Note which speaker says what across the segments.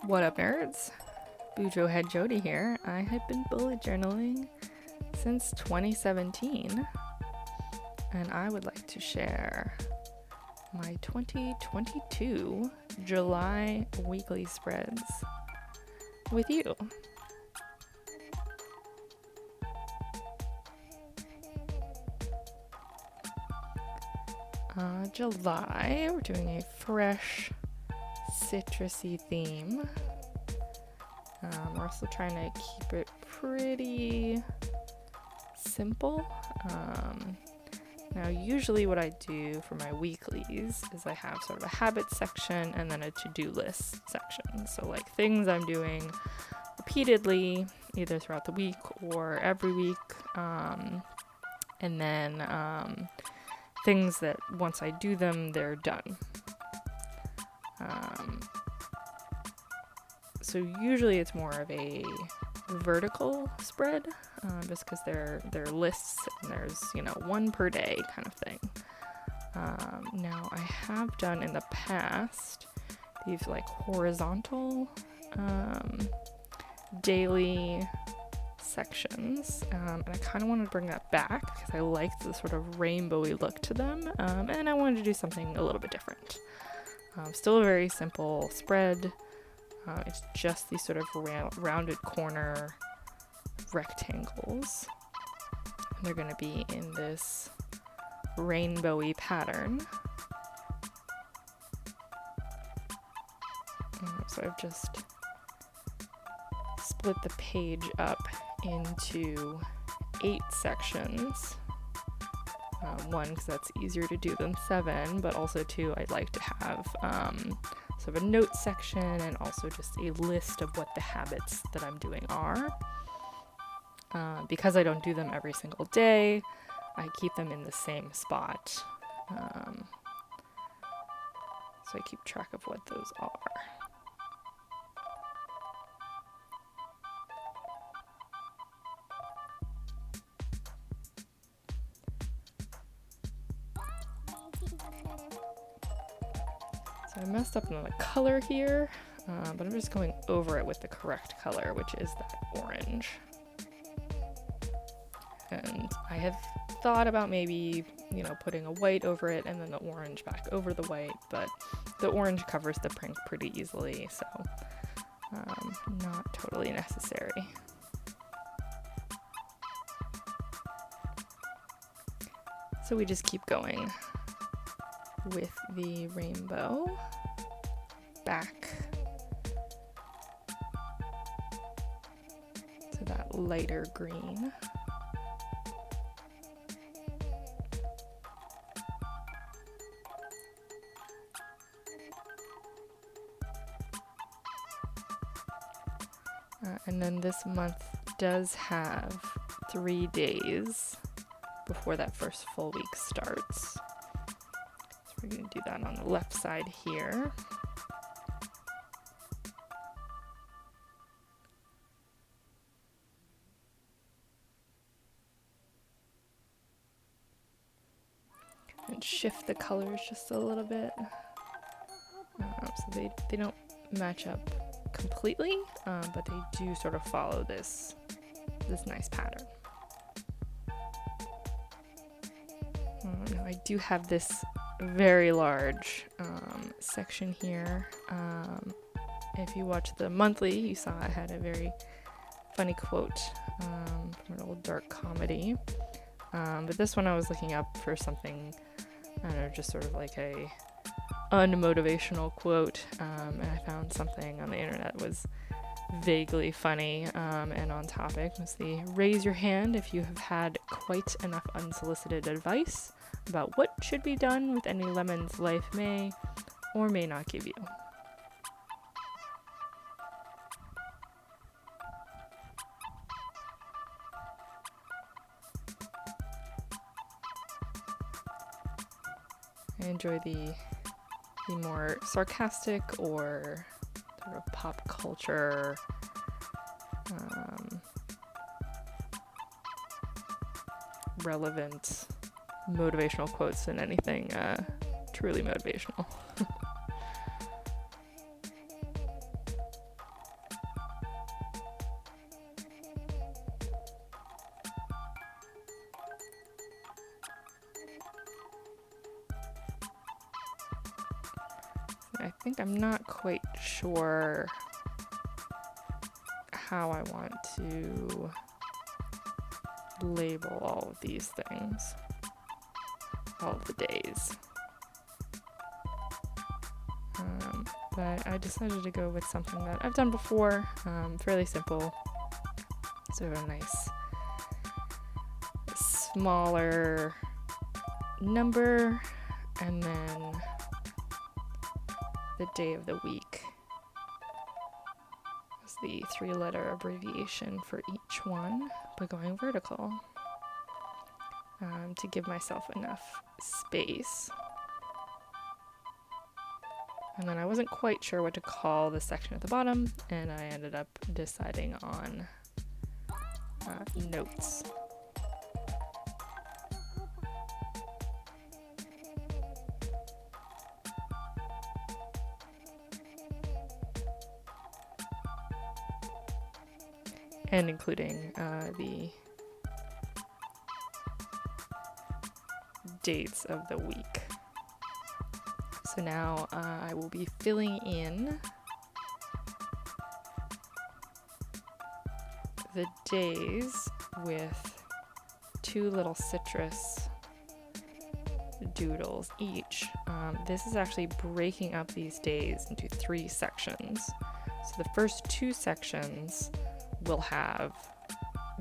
Speaker 1: What up, nerds? Bujo Head Jody here. I have been bullet journaling since 2017, and I would like to share my 2022 July weekly spreads with you. July, we're doing a fresh citrusy theme. We're also trying to keep it pretty simple. Now, usually what I do for my weeklies is I have sort of a habit section and then a to-do list section. So like things I'm doing repeatedly, either throughout the week or every week. And then things that once I do them, they're done. So usually it's more of a vertical spread, just because they're lists and there's, one per day kind of thing. Now I have done in the past these like horizontal daily sections, and I kind of wanted to bring that back because I liked the sort of rainbowy look to them, and I wanted to do something a little bit different. Still a very simple spread. It's just these sort of rounded corner rectangles. And they're going to be in this rainbowy pattern. So I've just split the page up into 8 sections. 1, because that's easier to do than 7, but also 2, I'd like to have sort of a note section and also just a list of what the habits that I'm doing are. Because I don't do them every single day, I keep them in the same spot. So I keep track of what those are. So I messed up on the color here, but I'm just going over it with the correct color, which is that orange. And I have thought about maybe, putting a white over it and then the orange back over the white, but the orange covers the print pretty easily, so not totally necessary. So we just keep going with the rainbow back to that lighter green. And then this month does have 3 days before that first full week starts. We're going to do that on the left side here. And shift the colors just a little bit. So they don't match up completely, but they do sort of follow this nice pattern. Now I do have this very large section here. If you watched the monthly, you saw I had a very funny quote from an old dark comedy. But this one I was looking up for something, I don't know, just sort of like a unmotivational quote, and I found something on the internet that was vaguely funny and on topic. It was the raise your hand if you have had quite enough unsolicited advice about what should be done with any lemons life may or may not give you. I enjoy the more sarcastic or sort of pop culture relevant motivational quotes than anything truly motivational. I think I'm not quite sure how I want to label all of these things, all of the days. But I decided to go with something that I've done before, fairly simple, sort of a nice smaller number, and then the day of the week is the 3-letter abbreviation for each one, but going vertical to give myself enough space. And then I wasn't quite sure what to call the section at the bottom, and I ended up deciding on notes. And including the dates of the week. So now I will be filling in the days with 2 little citrus doodles each. This is actually breaking up these days into 3 sections. So the first 2 sections will have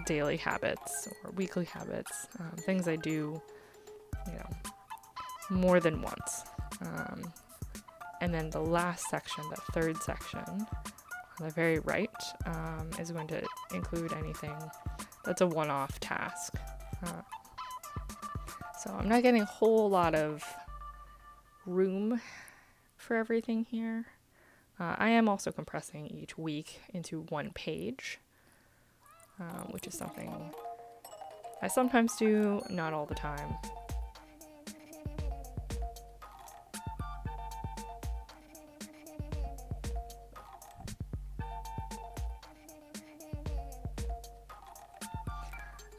Speaker 1: daily habits or weekly habits, things I do, more than once. And then the last section, the 3rd section, on the very right, is going to include anything that's a one-off task. So I'm not getting a whole lot of room for everything here. I am also compressing each week into 1 page, which is something I sometimes do, not all the time.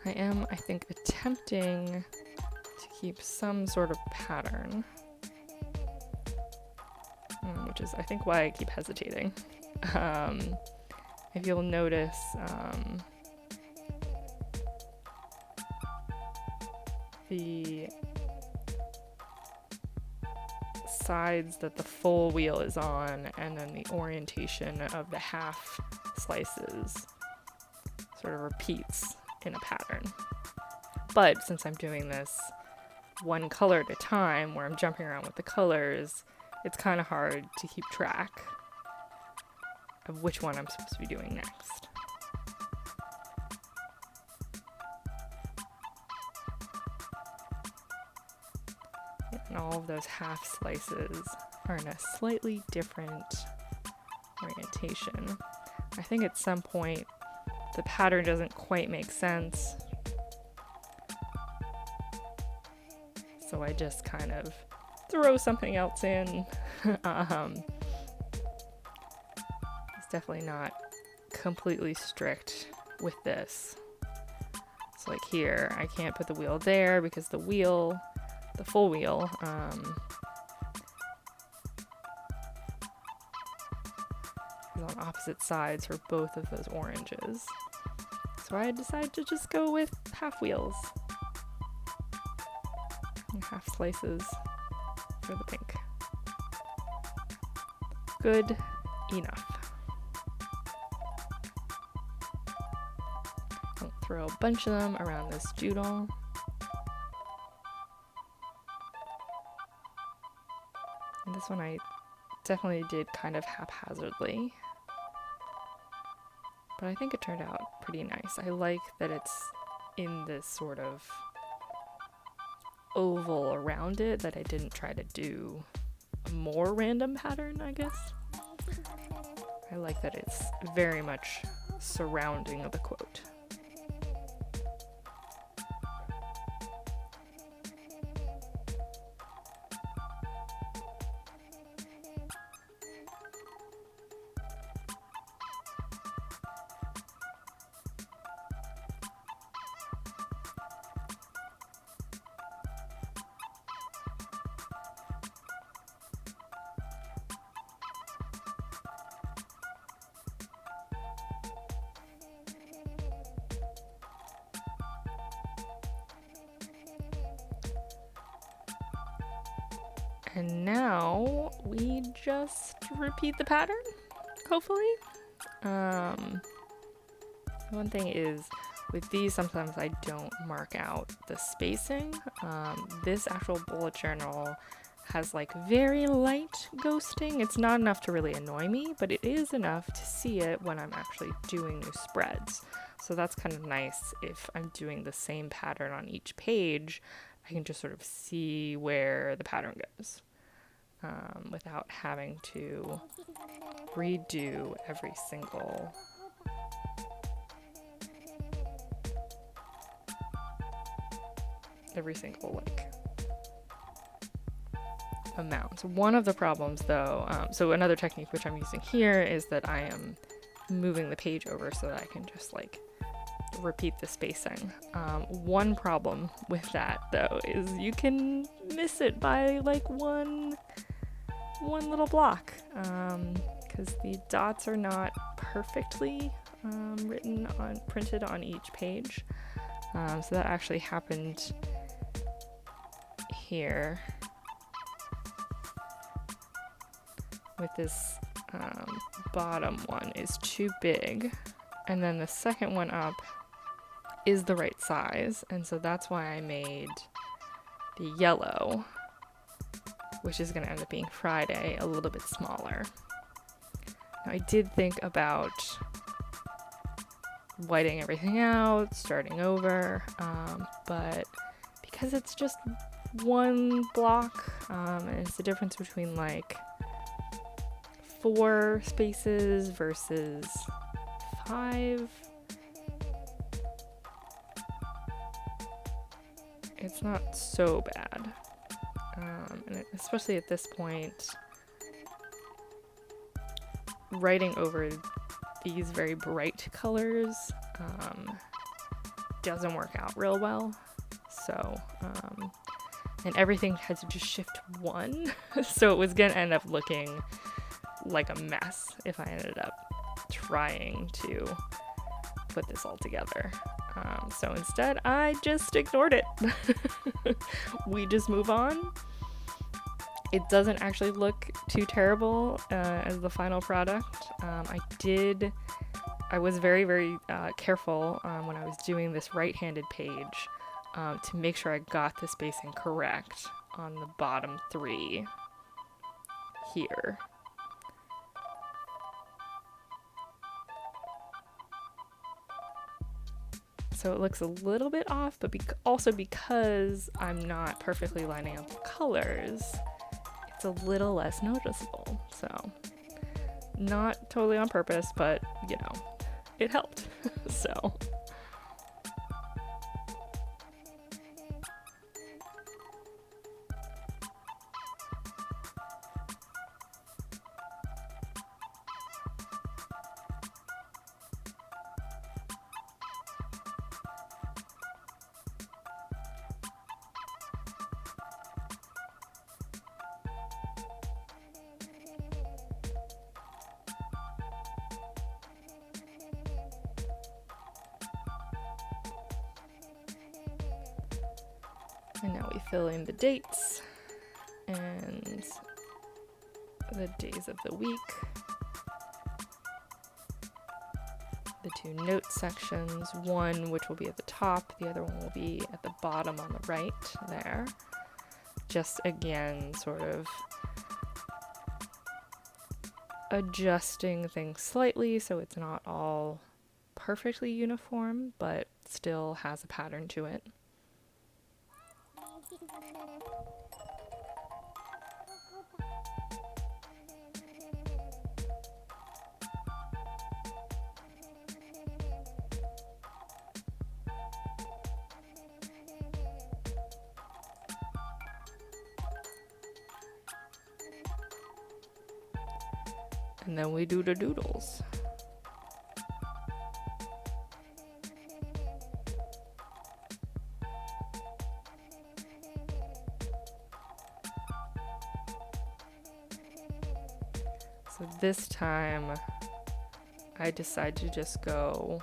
Speaker 1: I am, I think, attempting to keep some sort of pattern, which is, I think, why I keep hesitating. If you'll notice, the sides that the full wheel is on, and then the orientation of the half slices sort of repeats in a pattern. But since I'm doing this 1 color at a time, where I'm jumping around with the colors, it's kind of hard to keep track of which one I'm supposed to be doing next. And all of those half slices are in a slightly different orientation. I think at some point the pattern doesn't quite make sense, so I just kind of throw something else in. It's definitely not completely strict with this. So like here, I can't put the wheel there because the full wheel, is on opposite sides for both of those oranges. So I decided to just go with half wheels and half slices for the pink. Good enough. I'll throw a bunch of them around this doodle. And this one I definitely did kind of haphazardly, but I think it turned out pretty nice. I like that it's in this sort of oval around it, that I didn't try to do a more random pattern, I guess. I like that it's very much surrounding the quote. And now we just repeat the pattern, hopefully. One thing is, with these, sometimes I don't mark out the spacing. This actual bullet journal has like very light ghosting. It's not enough to really annoy me, but it is enough to see it when I'm actually doing new spreads. So that's kind of nice. If I'm doing the same pattern on each page, I can just sort of see where the pattern goes without having to redo every single like amount. So one of the problems though, so another technique which I'm using here is that I am moving the page over so that I can just like repeat the spacing. One problem with that though is you can miss it by like one little block because the dots are not perfectly printed on each page. So that actually happened here with this bottom one is too big, and then the second one up is the right size, and so that's why I made the yellow, which is going to end up being Friday, a little bit smaller. Now, I did think about whiting everything out, starting over, but because it's just one block, and it's the difference between like 4 spaces versus 5, it's not so bad. And especially at this point, writing over these very bright colors doesn't work out real well. So, and everything had to just shift 1, so it was gonna end up looking like a mess if I ended up trying to put this all together. So instead, I just ignored it. We just move on. It doesn't actually look too terrible as the final product. I was very, very careful when I was doing this right-handed page to make sure I got the spacing correct on the bottom 3 here. So it looks a little bit off, but also because I'm not perfectly lining up the colors, it's a little less noticeable. So not totally on purpose, but you know, it helped. So and now we fill in the dates and the days of the week, the 2 note sections, one which will be at the top, the other one will be at the bottom on the right there. Just again, sort of adjusting things slightly so it's not all perfectly uniform, but still has a pattern to it. And then we do the doodles. So this time I decide to just go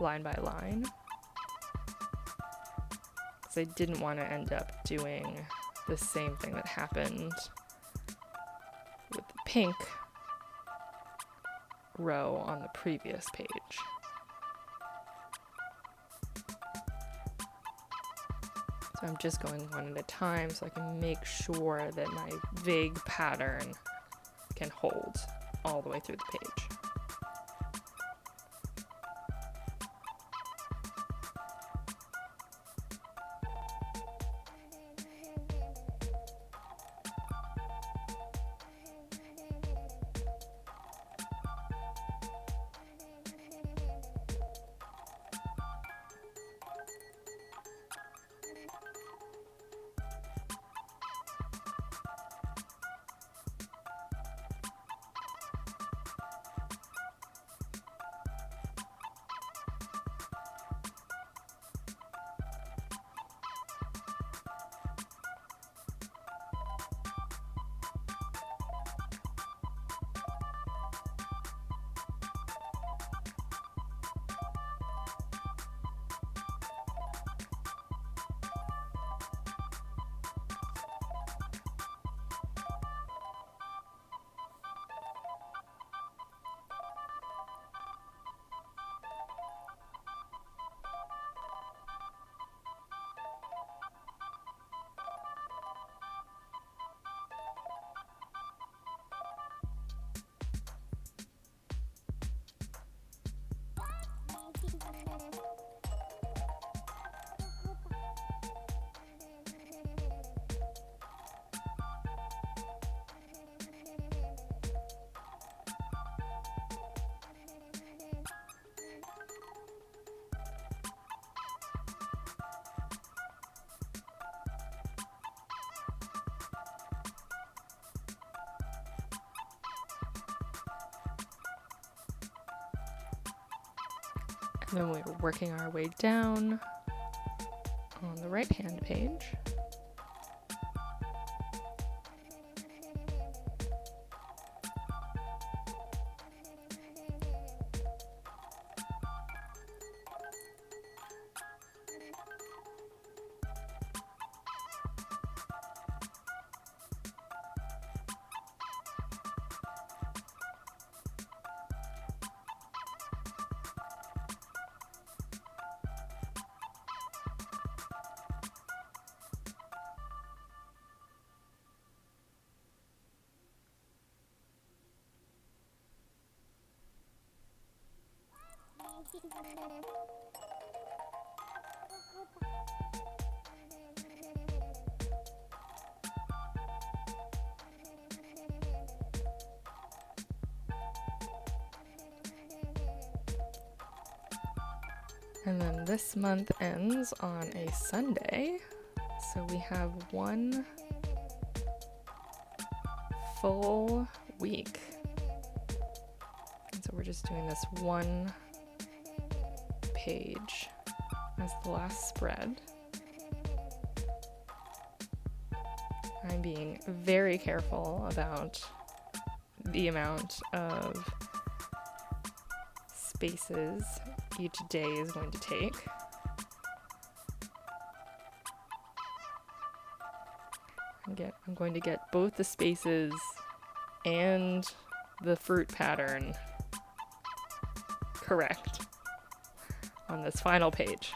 Speaker 1: line by line, because I didn't want to end up doing the same thing that happened with the pink row on the previous page. So I'm just going one at a time so I can make sure that my vague pattern can hold all the way through the page. And then we were working our way down on the right-hand page. And then this month ends on a Sunday, so we have one full week. And so we're just doing this one page as the last spread. I'm being very careful about the amount of spaces each day is going to take. I'm going to get both the spaces and the fruit pattern correct on this final page.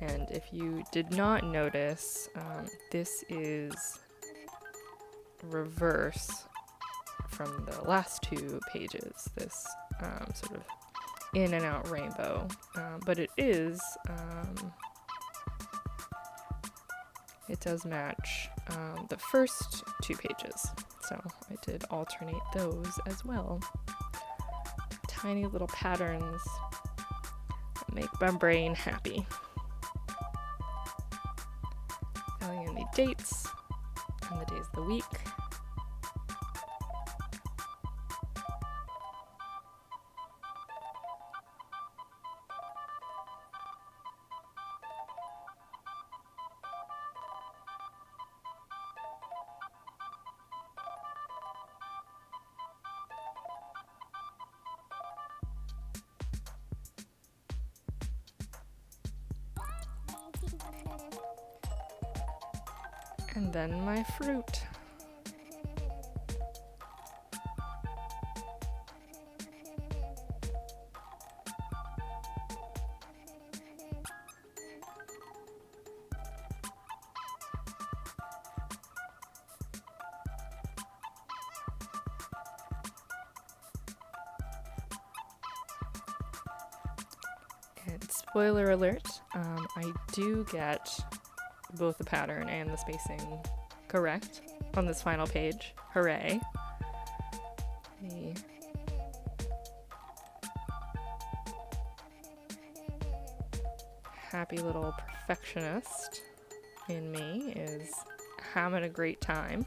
Speaker 1: And if you did not notice, this is reverse from the last two pages, this sort of in and out rainbow, but it does match the first two pages, so I did alternate those as well. Tiny little patterns that make my brain happy. Filling in the dates and the days of the week. And then my fruit. And spoiler alert, I do get both the pattern and the spacing correct on this final page. Hooray. The happy little perfectionist in me is having a great time.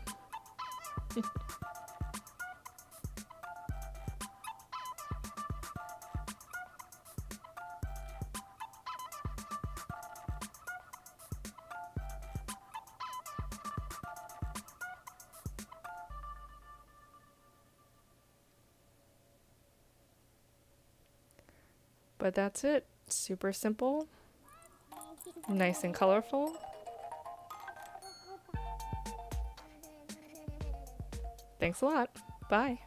Speaker 1: But that's it. Super simple, nice and colorful. Thanks a lot. Bye.